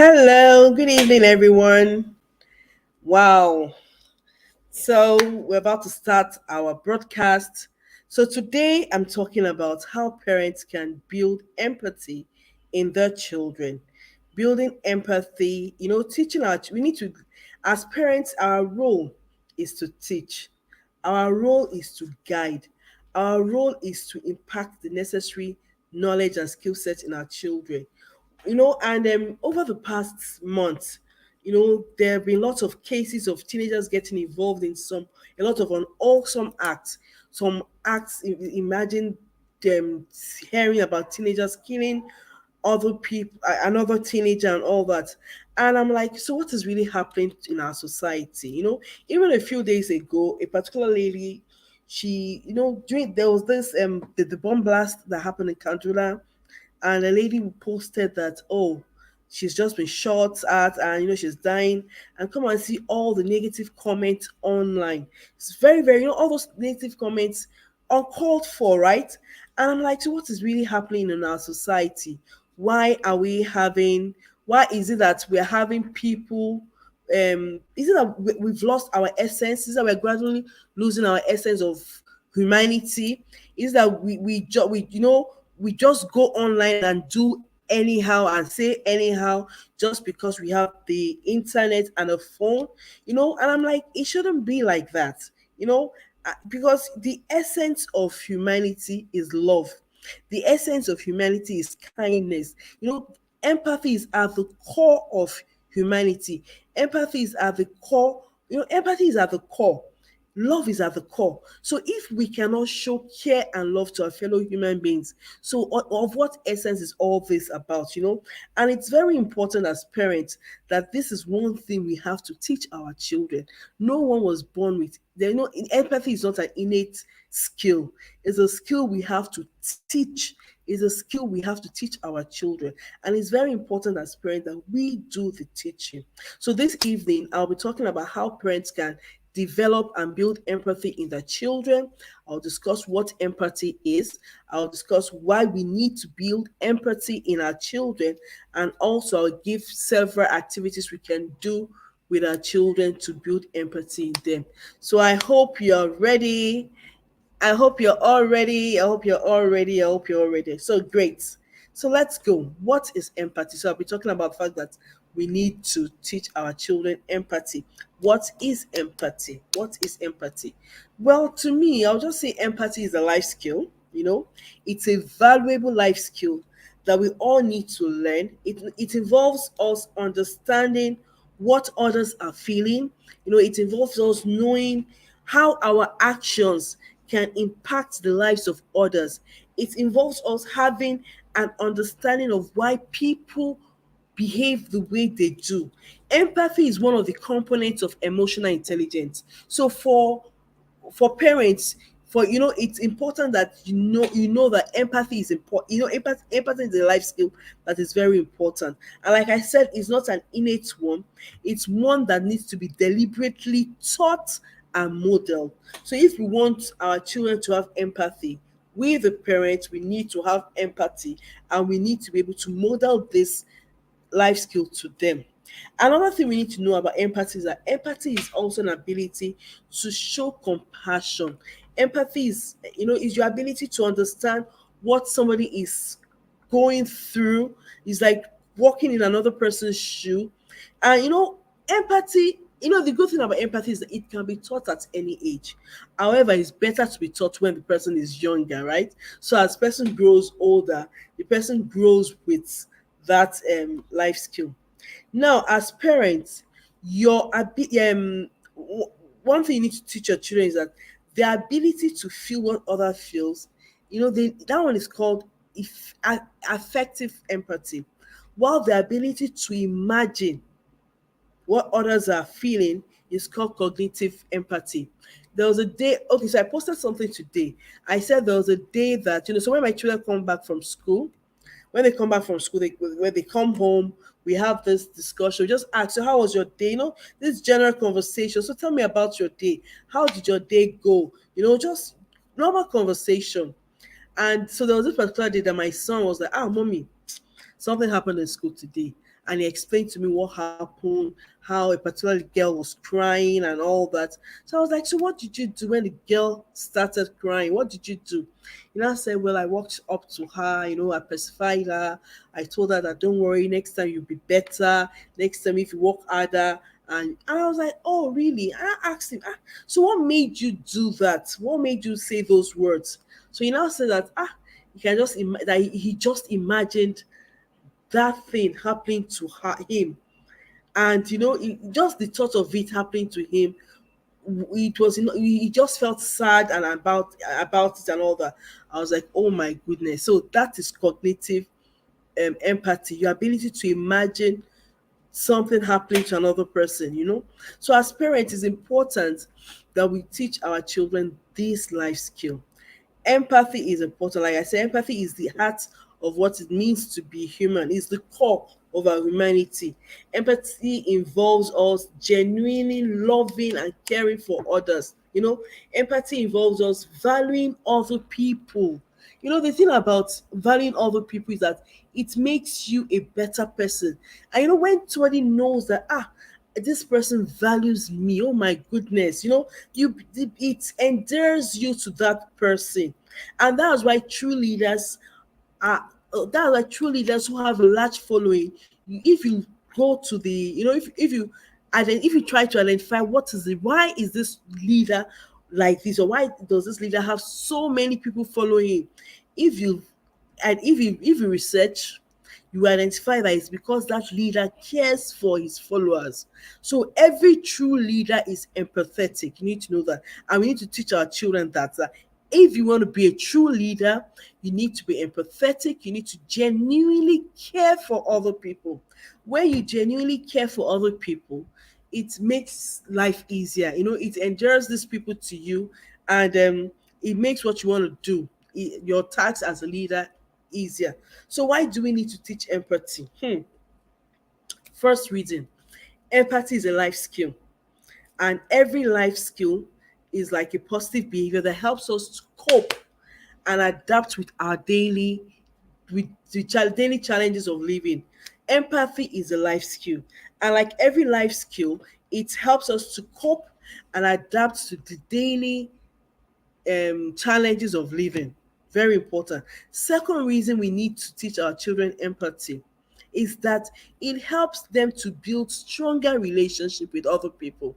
Hello, good evening, everyone. Wow. So, we're about to start our broadcast. So, today I'm talking about how parents can build empathy in their children. Building empathy, teaching we need to, as parents, our role is to teach, our role is to guide, our role is to impact the necessary knowledge and skill set in our children. And over the past month, there have been lots of cases of teenagers getting involved in a lot of unwholesome acts. Some acts, imagine them hearing about teenagers killing other people, another teenager, and all that. And I'm like, so what is really happening in our society? Even a few days ago, a particular lady, she, during there was this the bomb blast that happened in Kaduna, and a lady posted that, oh, she's just been shot at, and she's dying, and come and see all the negative comments online. It's very, very, all those negative comments uncalled for, right? And I'm like, so what is really happening in our society? Why is it that we're having people, is it that we've lost our essence? Is it that we're gradually losing our essence of humanity? Is that we just go online and do anyhow and say anyhow just because we have the internet and a phone? And I'm like, it shouldn't be like that, because the essence of humanity is love. The essence of humanity is kindness. Empathy is at the core of humanity. Empathy is at the core. Empathy is at the core. Love is at the core. So if we cannot show care and love to our fellow human beings, so of what essence is all this about? And it's very important as parents that this is one thing we have to teach our children. No one was born with, empathy is not an innate skill. It's a skill we have to teach. Is a skill we have to teach our children. And it's very important as parents that we do the teaching. So this evening, I'll be talking about how parents can develop and build empathy in their children. I'll discuss what empathy is. I'll discuss why we need to build empathy in our children. And also, I'll give several activities we can do with our children to build empathy in them. So I hope you're ready. I hope you're all ready. I hope you're all ready. I hope you're all ready. So great. So let's go. What is empathy? So I'll be talking about the fact that we need to teach our children empathy. What is empathy? What is empathy? Well, to me, I'll just say empathy is a life skill. It's a valuable life skill that we all need to learn. It involves us understanding what others are feeling. It involves us knowing how our actions can impact the lives of others. It involves us having an understanding of why people behave the way they do. Empathy is one of the components of emotional intelligence. So for parents, it's important that you know that empathy is important. Empathy is a life skill that is very important. And like I said, it's not an innate one. It's one that needs to be deliberately taught and modeled. So if we want our children to have empathy, we the parents, we need to have empathy, and we need to be able to model this life skill to them. Another thing we need to know about empathy is that empathy is also an ability to show compassion. Empathy is your ability to understand what somebody is going through. Is like walking in another person's shoe. And empathy, the good thing about empathy is that it can be taught at any age. However, it's better to be taught when the person is younger, right? So as person grows older, the person grows with that life skill. Now, as parents, one thing you need to teach your children is that the ability to feel what other feels. That one is called affective empathy, while the ability to imagine what others are feeling is called cognitive empathy. There was a day, okay, so I posted something today. I said there was a day that, so when my children come back from school, when they come back from school, when they come home, we have this discussion. We just ask, so how was your day? This general conversation. So tell me about your day. How did your day go? Just normal conversation. And so there was this particular day that my son was like, mommy, something happened in school today. and he explained to me what happened, how a particular girl was crying and all that. So I was like, so what did you do when the girl started crying? What did you do? You know, I said, well, I walked up to her, I pacified her. I told her that don't worry, next time you'll be better. Next time if you work harder. And I was like, oh, really? And I asked him, so what made you do that? What made you say those words? So he now said that, you can just that he just imagined that thing happening to him. And just the thought of it happening to him, it was he just felt sad and about it and all that. I was like, oh my goodness. So that is cognitive empathy, your ability to imagine something happening to another person. So as parents, it's important that we teach our children this life skill. Empathy is important. Like I said, empathy is the heart of what it means to be human. It's the core of our humanity. Empathy involves us genuinely loving and caring for others. Empathy involves us valuing other people. The thing about valuing other people is that it makes you a better person. And when somebody knows that, this person values me, oh my goodness, it endears you to that person. And that's why true leaders are that's why true leaders who have a large following, if you go to the if you try to identify what is it, why is this leader like this, or why does this leader have so many people following him, if you if you research, you identify that it's because that leader cares for his followers. So every true leader is empathetic. You need to know that. And we need to teach our children that if you want to be a true leader, you need to be empathetic. You need to genuinely care for other people. When you genuinely care for other people, it makes life easier. It endures these people to you, and it makes what you want to do, your task as a leader, easier. So why do we need to teach empathy? First reason, empathy is a life skill, and every life skill is like a positive behavior that helps us to cope and adapt with the daily challenges of living. Empathy is a life skill, and like every life skill, it helps us to cope and adapt to the daily challenges of living. Very important. Second reason we need to teach our children empathy is that it helps them to build stronger relationship with other people.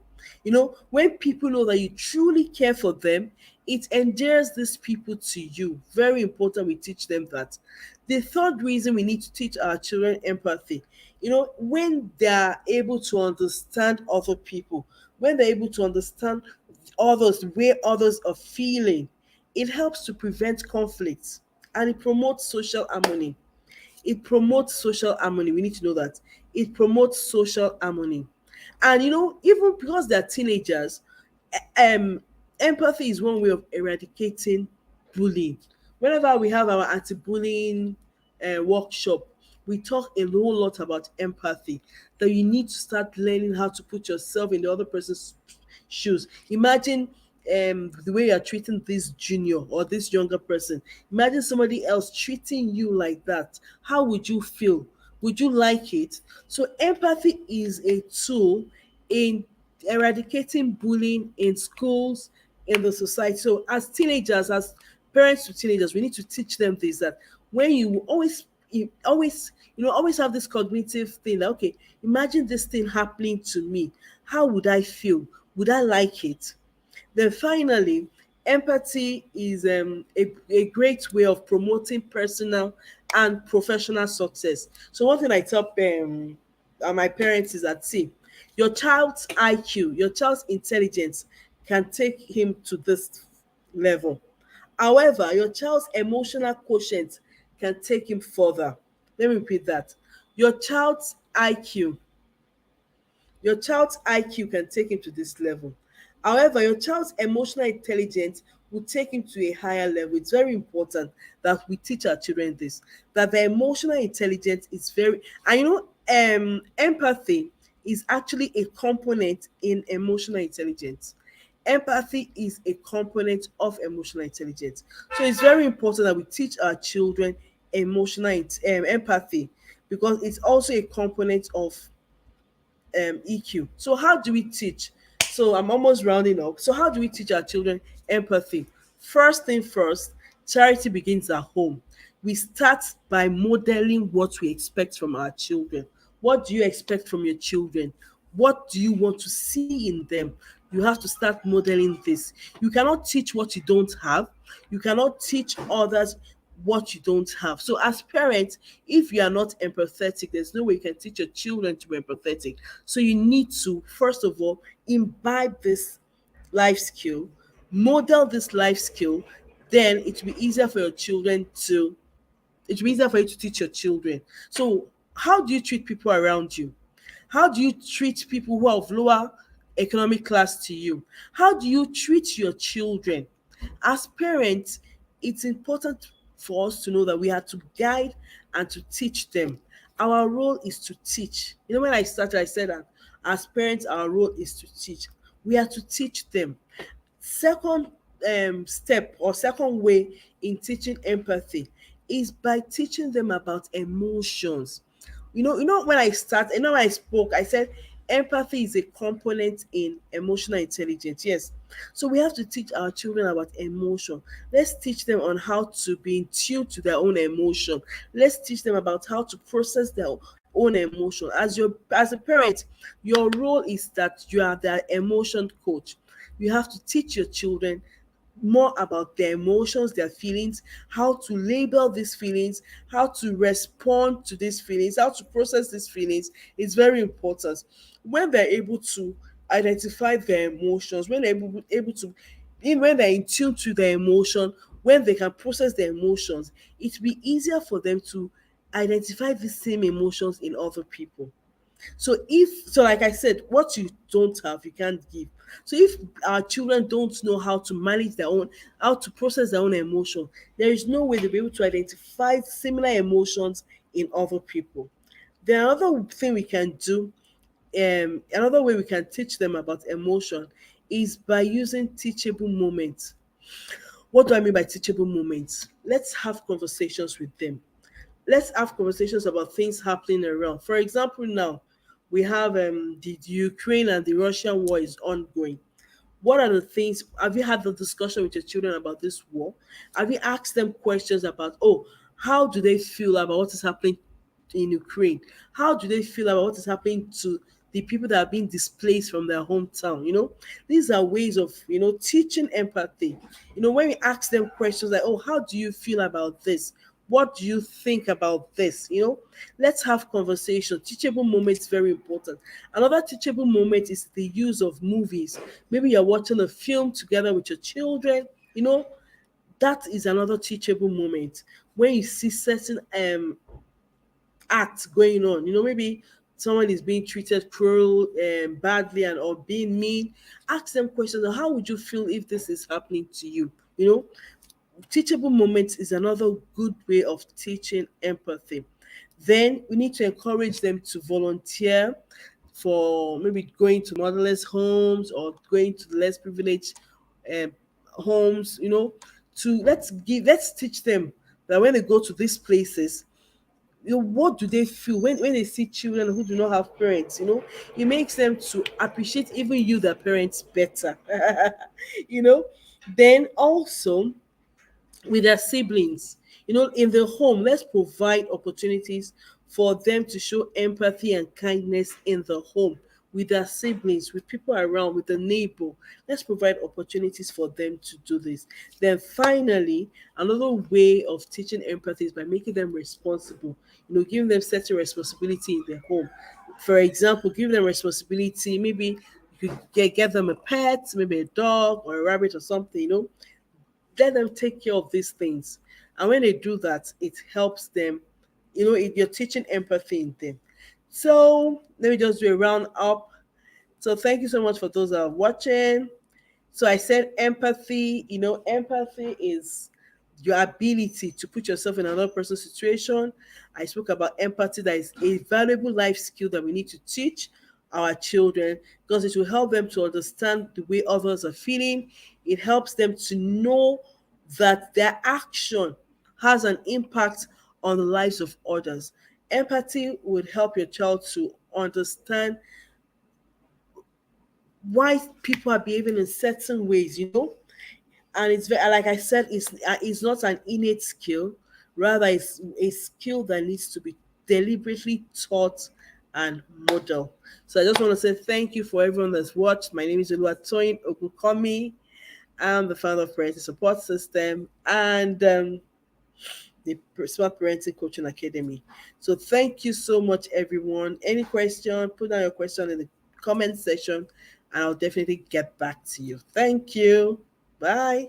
When people know that you truly care for them, it endears these people to you. Very important we teach them that. The third reason we need to teach our children empathy, when they are able to understand other people, when they're able to understand others, the way others are feeling, it helps to prevent conflicts, and it promotes social harmony. It promotes social harmony. We need to know that. It promotes social harmony. And even because they're teenagers, um, empathy is one way of eradicating bullying. Whenever we have our anti-bullying workshop, we talk a whole lot about empathy. That you need to start learning how to put yourself in the other person's shoes. Imagine the way you're treating this junior or this younger person. Imagine somebody else treating you like that. How would you feel? Would you like it? So empathy is a tool in eradicating bullying in schools, in the society. So as teenagers, as parents to teenagers, we need to teach them this, that when you always have this cognitive thing that, okay, imagine this thing happening to me. How would I feel? Would I like it? Then finally, empathy is a great way of promoting personal and professional success. So one thing I tell my parents is that, see, your child's IQ, your child's intelligence can take him to this level. However, your child's emotional quotient can take him further. Let me repeat that. Your child's IQ your child's IQ can take him to this level. However, your child's emotional intelligence will take him to a higher level. It's very important that we teach our children this, that the emotional intelligence is very, and empathy is actually a component in emotional intelligence. Empathy is a component of emotional intelligence. So it's very important that we teach our children empathy, because it's also a component of EQ. So how do we teach? So I'm almost rounding up. So how do we teach our children empathy? First thing first, charity begins at home. We start by modeling what we expect from our children. What do you expect from your children? What do you want to see in them? You have to start modeling this. You cannot teach what you don't have. You cannot teach others what you don't have. So, as parents, if you are not empathetic, there's no way you can teach your children to be empathetic. So, you need to, first of all, imbibe this life skill, model this life skill, then it will be easier for your children to, it will be easier for you to teach your children. So, how do you treat people around you? How do you treat people who are of lower economic class to you? How do you treat your children? As parents, it's important for us to know that we have to guide and to teach them. Our role is to teach. You know, when I started, I said that as parents, our role is to teach. We are to teach them. Second step or second way in teaching empathy is by teaching them about emotions. When I when I spoke, I said empathy is a component in emotional intelligence. Yes. So we have to teach our children about emotion. Let's teach them on how to be in tune to their own emotion. Let's teach them about how to process their own emotion. As a parent, your role is that you are their emotion coach. You have to teach your children more about their emotions, their feelings, how to label these feelings, how to respond to these feelings, how to process these feelings is very important. When they're able to identify their emotions, when they're able to, when they're in tune to their emotion, when they can process their emotions, it will be easier for them to identify the same emotions in other people. So like I said, what you don't have, you can't give. So if our children don't know how to manage their own, how to process their own emotion, there is no way they'll be able to identify similar emotions in other people. The other thing we can do, another way we can teach them about emotion is by using teachable moments. What do I mean by teachable moments? Let's have conversations with them. Let's have conversations about things happening around. For example, now we have the Ukraine and the Russian war is ongoing. What are the things? Have you had the discussion with your children about this war? Have you asked them questions about, oh, how do they feel about what is happening in Ukraine? How do they feel about what is happening to the people that are being displaced from their hometown? These are ways of teaching empathy. When we ask them questions like, oh, how do you feel about this? What do you think about this? Let's have conversation. Teachable moments very important. Another teachable moment is the use of movies. Maybe you're watching a film together with your children. That is another teachable moment when you see certain act going on. Maybe someone is being treated cruel, badly, and or being mean. Ask them questions. How would you feel if this is happening to you? Teachable moments is another good way of teaching empathy. Then we need to encourage them to volunteer for maybe going to motherless homes or going to the less privileged um, homes. To let's teach them that when they go to these places, what do they feel when they see children who do not have parents? It makes them to appreciate even you, their parents, better. you know then also with their siblings. In the home, let's provide opportunities for them to show empathy and kindness in the home with their siblings, with people around, with the neighbor. Let's provide opportunities for them to do this. Then finally, another way of teaching empathy is by making them responsible. Giving them certain responsibility in their home. For example, give them responsibility. Maybe you could get them a pet, maybe a dog or a rabbit or something. Let them take care of these things. And when they do that, it helps them. You're teaching empathy in them. So let me just do a round up. So thank you so much for those that are watching. So I said empathy. Empathy is your ability to put yourself in another person's situation. I spoke about empathy, that is a valuable life skill that we need to teach our children because it will help them to understand the way others are feeling. It helps them to know that their action has an impact on the lives of others. Empathy would help your child to understand why people are behaving in certain ways, and it's very, like I said, it's not an innate skill, rather it's a skill that needs to be deliberately taught and modeled. So I just want to say thank you for everyone that's watched. My name is Oluwatoyin Okukomi. I'm the founder of Parenting Support System and the Smart Parenting Coaching Academy. So thank you so much, everyone. Any question, put down your question in the comment section and I'll definitely get back to you. Thank you. Bye.